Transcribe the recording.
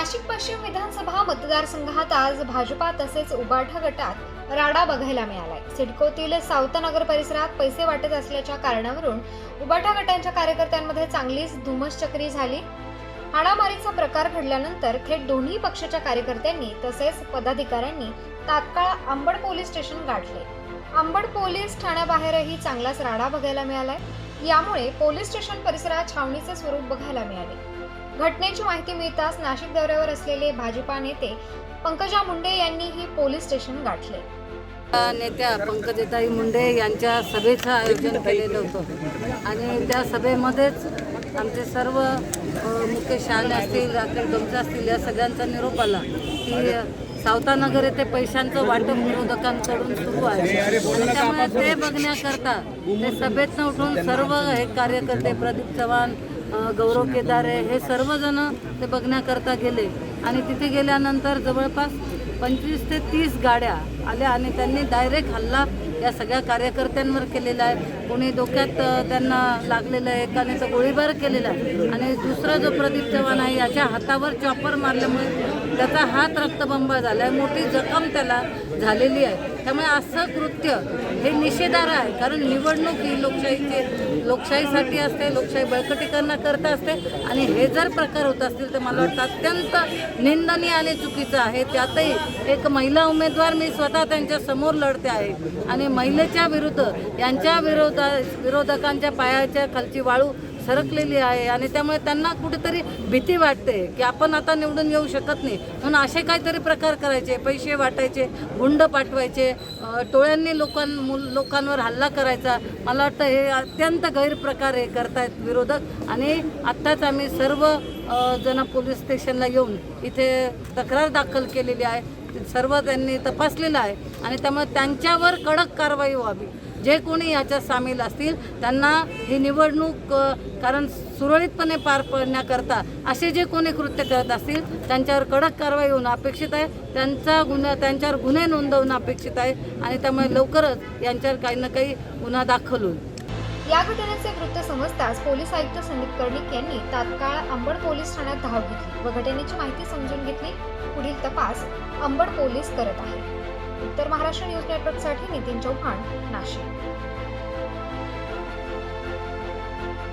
नाशिक पश्चिम विधानसभा मतदारसंघात आज भाजपा तसेच उबाठा गटात राडा बघायला मिळालाय। सिडकोतील सावतानगर परिसरात पैसे वाटत असल्याच्या कारणावरून उबाठा गटांच्या कार्यकर्त्यांमध्ये चांगलीच धुमश्चक्री झाली। हाणामारीचा प्रकार घडल्यानंतर थेट दोन्ही पक्षाच्या कार्यकर्त्यांनी तसेच पदाधिकाऱ्यांनी तात्काळ अंबड पोलीस स्टेशन गाठले। अंबड पोलीस ठाण्याबाहेरही चांगलाच राडा बघायला मिळालाय। यामुळे पोलीस स्टेशन परिसरात छावणीचे स्वरूप बघायला मिळाले। घटनेची माहिती मिळताच नाशिक दौऱ्यावर असलेले भाजपा नेते पंकजा मुंडे यांनीही पोलीस स्टेशन गाठले। नेत्या पंकजाताई मुंडे यांच्या सभेचं आयोजन केलेलं होतं आणि त्या सभेमध्येच आमचे सर्व मुख्य शाळे असतील, राकेश डोमचे असतील, या सगळ्यांचा निरोप आला की सावतानगर येथे पैशांचं वाटप विरोधकांकडून सुरू आहे आणि त्यामुळे ते बघण्याकरता ते सभेतनं उठून सर्व हे कार्यकर्ते प्रदीप चव्हाण, गौरव केदारे हे सर्वजण ते बघण्याकरता गेले आणि तिथे गेल्यानंतर जवळपास 25 ते 30 गाड्या आल्या आणि त्यांनी डायरेक्ट हल्ला या सगळ्या कार्यकर्त्यांवर केलेला आहे। कोणी डोक्यात त्यांना लागलेलं आहे, एकाने तर गोळीबार केलेला आहे आणि दुसरा जो प्रदीप चव्हाण आहे याच्या हातावर चॉपर मारल्यामुळे त्याचा हात रक्तबंबाळ झाला आहे, मोठी जखम त्याला झालेली आहे। त्यामुळे असं कृत्य हे निषेधार्ह आहे, कारण निवडणूक ही लोकशाहीसाठी असते, लोकशाही बळकटीकरणाकरता असते आणि हे जर प्रकार होत असतील तर मला वाटतं अत्यंत निंदनीय आणि चुकीचं आहे। त्यातही एक महिला उमेदवार मी स्वतः त्यांच्या समोर लढते आहे आणि महिलेच्या विरुद्ध यांच्या विरोधकांच्या पायाच्या खालची वाळू सरकलेली आहे आणि त्यामुळे त्यांना कुठेतरी भीती वाटते की आपण आता निवडून येऊ शकत नाही, म्हणून असे काहीतरी प्रकार करायचे, पैसे वाटायचे, गुंड पाठवायचे, टोळ्यांनी लोकांवर हल्ला करायचा। मला वाटतं हे अत्यंत गैरप्रकार हे करतायत विरोधक आणि आत्ताच आम्ही सर्व जण पोलीस स्टेशनला येऊन इथे तक्रार दाखल केलेली आहे। सर्व त्यांनी तपासलेलं आहे आणि त्यामुळे त्यांच्यावर कडक कारवाई व्हावी। जे कोणी याच्यात सामील असतील त्यांना ही निवडणूक कारण सुरळीतपणे पार पाडण्याकरता असे जे कोणी कृत्य करत असतील त्यांच्यावर कडक कारवाई होणं अपेक्षित आहे। त्यांच्यावर गुन्हे नोंदवणं अपेक्षित आहे आणि त्यामुळे लवकरच यांच्यावर काही ना काही गुन्हा दाखल होईल। या घटनेचे वृत्त समजताच पोलीस आयुक्त संदीप कर्णिक यांनी तात्काळ अंबड पोलीस ठाण्यात धाव घेतली व घटनेची माहिती समजून घेतली। पुढील तपास अंबड पोलीस करत आहेत। उत्तर महाराष्ट्र न्यूज नेटवर्कसाठी नितीन चौहान, नाशिक।